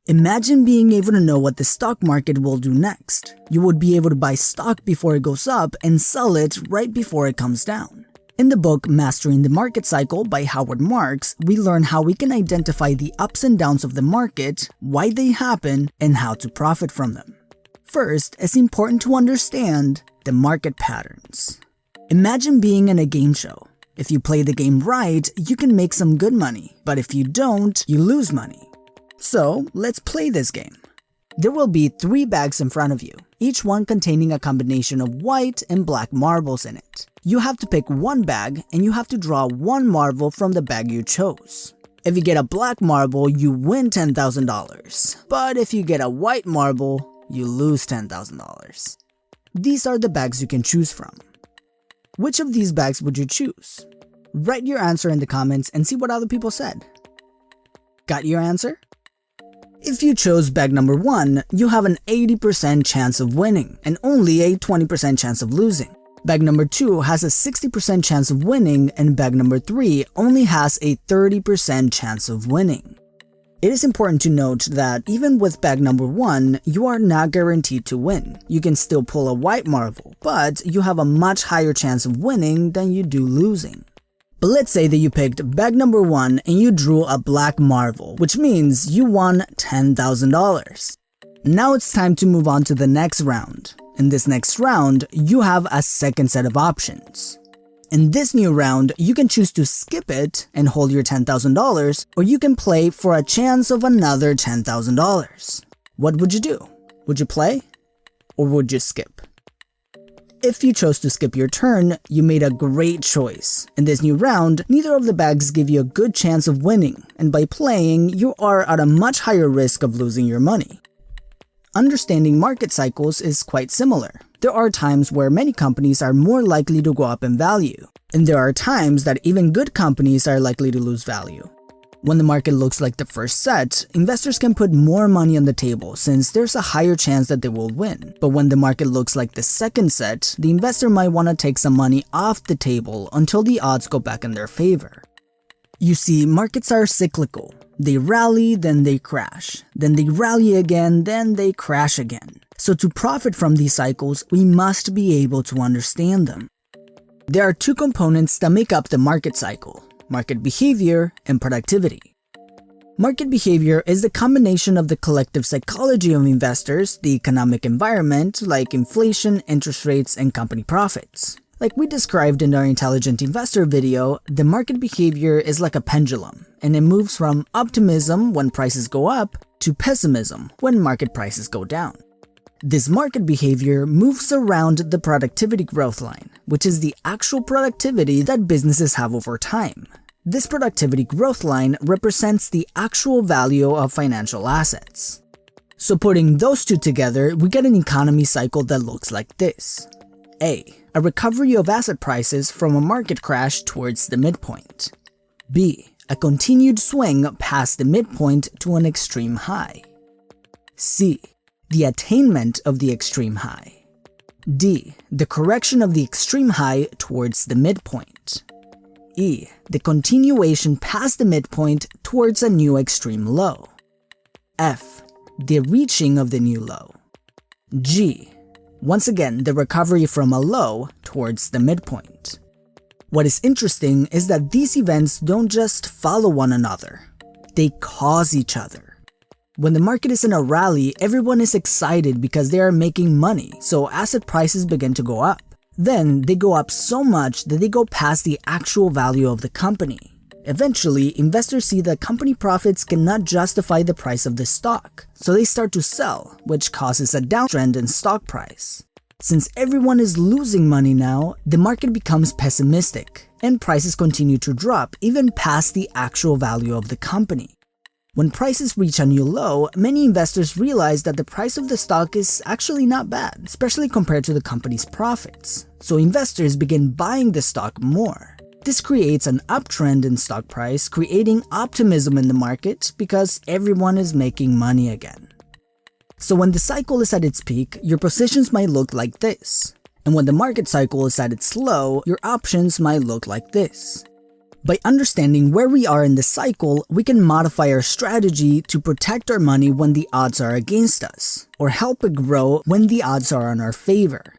Imagine being able to know what the stock market will do next. You would be able to buy stock before it goes up and sell it right before it comes down. In the book Mastering the Market Cycle by Howard Marks, we learn how we can identify the ups and downs of the market, why they happen, and how to profit from them. First, it's important to understand the market patterns. Imagine being in a game show. If you play the game right, you can make some good money, but if you don't, you lose money. So, let's play this game. There will be 3 bags in front of you, each one containing a combination of white and black marbles in it. You have to pick one bag and you have to draw one marble from the bag you chose. If you get a black marble, you win $10,000. But if you get a white marble, you lose $10,000. These are the bags you can choose from. Which of these bags would you choose? Write your answer in the comments and see what other people said. Got your answer? If you chose bag number 1, you have an 80% chance of winning and only a 20% chance of losing. Bag number 2 has a 60% chance of winning and bag number 3 only has a 30% chance of winning. It is important to note that even with bag number 1, you are not guaranteed to win. You can still pull a white marble, but you have a much higher chance of winning than you do losing. But let's say that you picked bag number 1 and you drew a black marble, which means you won $10,000. Now it's time to move on to the next round. In this next round, you have a second set of options. In this new round, you can choose to skip it and hold your $10,000, or you can play for a chance of another $10,000. What would you do? Would you play? Or would you skip? If you chose to skip your turn, you made a great choice. In this new round, neither of the bags give you a good chance of winning, and by playing, you are at a much higher risk of losing your money. Understanding market cycles is quite similar. There are times where many companies are more likely to go up in value, and there are times that even good companies are likely to lose value. When the market looks like the first set, investors can put more money on the table since there's a higher chance that they will win. But when the market looks like the second set, the investor might want to take some money off the table until the odds go back in their favor. You see, markets are cyclical. They rally, then they crash. Then they rally again, then they crash again. So to profit from these cycles, we must be able to understand them. There are 2 components that make up the market cycle: market behavior and productivity. Market behavior is the combination of the collective psychology of investors, the economic environment like inflation, interest rates, and company profits. Like we described in our Intelligent Investor video, the market behavior is like a pendulum, and it moves from optimism when prices go up to pessimism when market prices go down. This market behavior moves around the productivity growth line, which is the actual productivity that businesses have over time. This productivity growth line represents the actual value of financial assets. So putting those 2 together, we get an economy cycle that looks like this. A recovery of asset prices from a market crash towards the midpoint. B. A continued swing past the midpoint to an extreme high. C. The attainment of the extreme high. D. The correction of the extreme high towards the midpoint. E. The continuation past the midpoint towards a new extreme low. F. The reaching of the new low. G. Once again, the recovery from a low towards the midpoint. What is interesting is that these events don't just follow one another, they cause each other. When the market is in a rally, everyone is excited because they are making money, so asset prices begin to go up. Then they go up so much that they go past the actual value of the company. Eventually, investors see that company profits cannot justify the price of the stock, so they start to sell, which causes a downtrend in stock price. Since everyone is losing money now, the market becomes pessimistic, and prices continue to drop even past the actual value of the company. When prices reach a new low, many investors realize that the price of the stock is actually not bad, especially compared to the company's profits. So investors begin buying the stock more. This creates an uptrend in stock price, creating optimism in the market because everyone is making money again. So when the cycle is at its peak, your positions might look like this. And when the market cycle is at its low, your options might look like this. By understanding where we are in the cycle, we can modify our strategy to protect our money when the odds are against us, or help it grow when the odds are in our favor.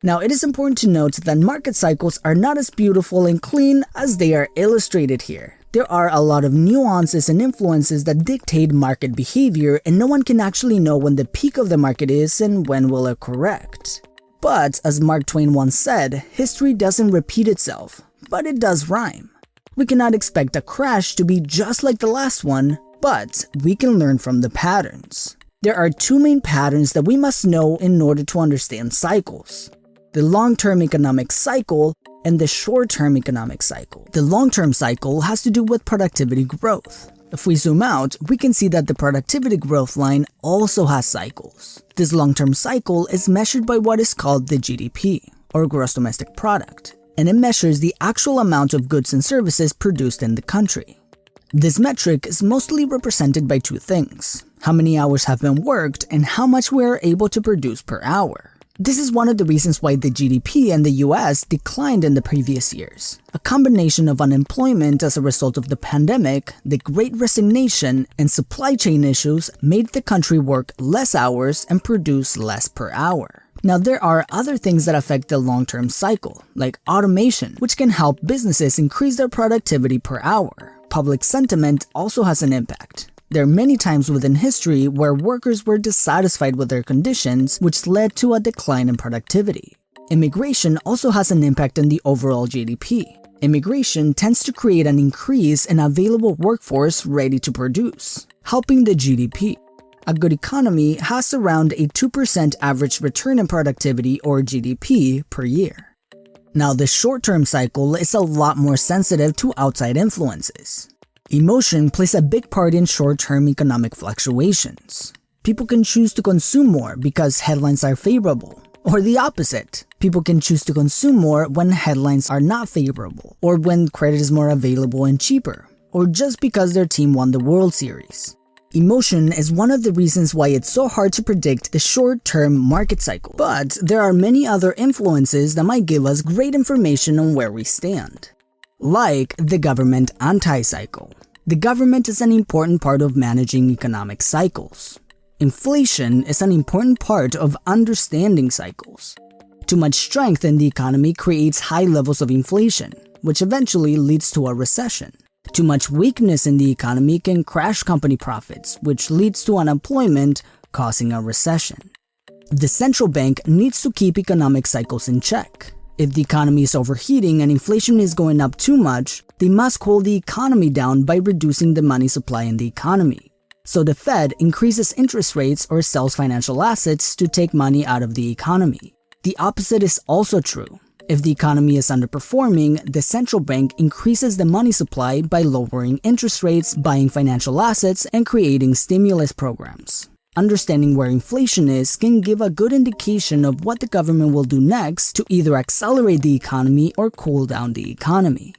Now, it is important to note that market cycles are not as beautiful and clean as they are illustrated here. There are a lot of nuances and influences that dictate market behavior, and no one can actually know when the peak of the market is and when will it correct. But, as Mark Twain once said, history doesn't repeat itself, but it does rhyme. We cannot expect a crash to be just like the last one, but we can learn from the patterns. There are two main patterns that we must know in order to understand cycles: the long-term economic cycle and the short-term economic cycle. The long-term cycle has to do with productivity growth. If we zoom out, we can see that the productivity growth line also has cycles. This long-term cycle is measured by what is called the GDP, or Gross Domestic Product, and it measures the actual amount of goods and services produced in the country. This metric is mostly represented by two things: how many hours have been worked and how much we are able to produce per hour. This is one of the reasons why the GDP in the US declined in the previous years. A combination of unemployment as a result of the pandemic, the Great Resignation, and supply chain issues made the country work less hours and produce less per hour. Now, there are other things that affect the long-term cycle, like automation, which can help businesses increase their productivity per hour. Public sentiment also has an impact. There are many times within history where workers were dissatisfied with their conditions, which led to a decline in productivity. Immigration also has an impact on the overall GDP. Immigration tends to create an increase in available workforce ready to produce, helping the GDP. A good economy has around a 2% average return in productivity, or GDP, per year. Now, the short-term cycle is a lot more sensitive to outside influences. Emotion plays a big part in short-term economic fluctuations. People can choose to consume more because headlines are favorable, or the opposite. People can choose to consume more when headlines are not favorable, or when credit is more available and cheaper, or just because their team won the World Series. Emotion is one of the reasons why it's so hard to predict the short-term market cycle, but there are many other influences that might give us great information on where we stand. Like the government anti-cycle. The government is an important part of managing economic cycles. Inflation is an important part of understanding cycles. Too much strength in the economy creates high levels of inflation, which eventually leads to a recession. Too much weakness in the economy can crash company profits, which leads to unemployment, causing a recession. The central bank needs to keep economic cycles in check. If the economy is overheating and inflation is going up too much, they must cool the economy down by reducing the money supply in the economy. So the Fed increases interest rates or sells financial assets to take money out of the economy. The opposite is also true. If the economy is underperforming, the central bank increases the money supply by lowering interest rates, buying financial assets, and creating stimulus programs. Understanding where inflation is can give a good indication of what the government will do next to either accelerate the economy or cool down the economy.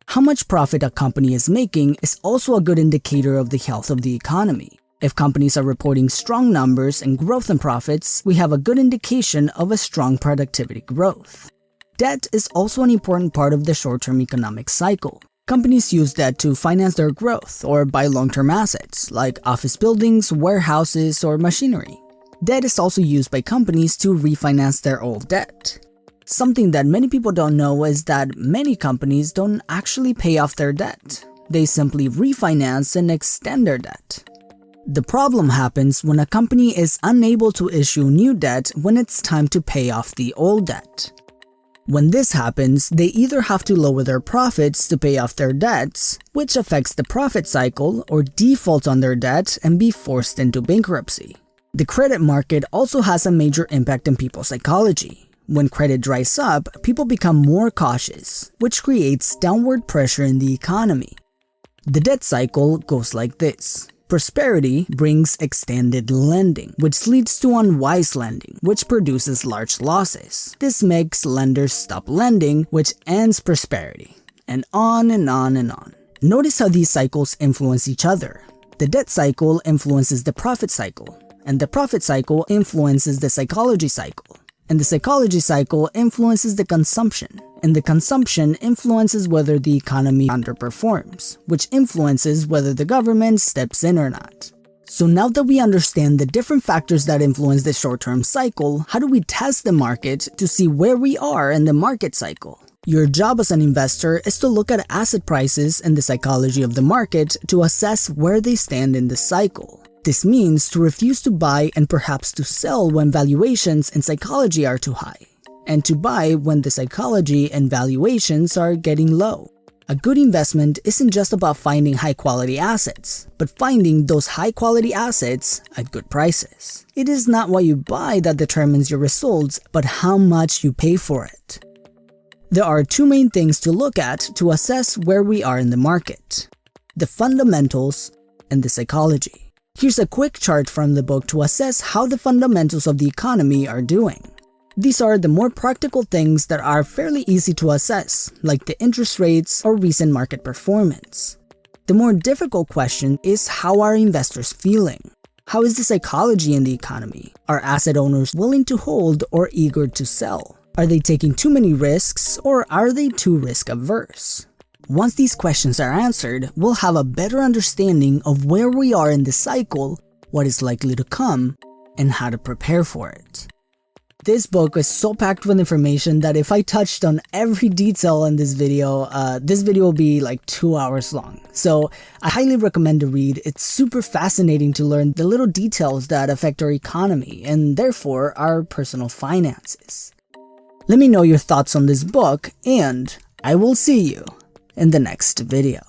How much profit a company is making is also a good indicator of the health of the economy. If companies are reporting strong numbers and growth in profits, we have a good indication of a strong productivity growth. Debt is also an important part of the short-term economic cycle. Companies use debt to finance their growth or buy long-term assets like office buildings, warehouses, or machinery. Debt is also used by companies to refinance their old debt. Something that many people don't know is that many companies don't actually pay off their debt. They simply refinance and extend their debt. The problem happens when a company is unable to issue new debt when it's time to pay off the old debt. When this happens, they either have to lower their profits to pay off their debts, which affects the profit cycle, or default on their debt and be forced into bankruptcy. The credit market also has a major impact on people's psychology. When credit dries up, people become more cautious, which creates downward pressure in the economy. The debt cycle goes like this. Prosperity brings extended lending, which leads to unwise lending, which produces large losses. This makes lenders stop lending, which ends prosperity, and on and on and on. Notice how these cycles influence each other. The debt cycle influences the profit cycle, and the profit cycle influences the psychology cycle. And the psychology cycle influences the consumption, and the consumption influences whether the economy underperforms, which influences whether the government steps in or not. So now that we understand the different factors that influence the short-term cycle, how do we test the market to see where we are in the market cycle? Your job as an investor is to look at asset prices and the psychology of the market to assess where they stand in the cycle. This means to refuse to buy and perhaps to sell when valuations and psychology are too high, and to buy when the psychology and valuations are getting low. A good investment isn't just about finding high-quality assets, but finding those high-quality assets at good prices. It is not what you buy that determines your results, but how much you pay for it. There are two main things to look at to assess where we are in the market: the fundamentals and the psychology. Here's a quick chart from the book to assess how the fundamentals of the economy are doing. These are the more practical things that are fairly easy to assess, like the interest rates or recent market performance. The more difficult question is, how are investors feeling? How is the psychology in the economy? Are asset owners willing to hold or eager to sell? Are they taking too many risks, or are they too risk averse? Once these questions are answered, we'll have a better understanding of where we are in the cycle, what is likely to come, and how to prepare for it. This book is so packed with information that if I touched on every detail in this video will be like 2 hours long. So I highly recommend to read. It's super fascinating to learn the little details that affect our economy and therefore our personal finances. Let me know your thoughts on this book, and I will see you in the next video.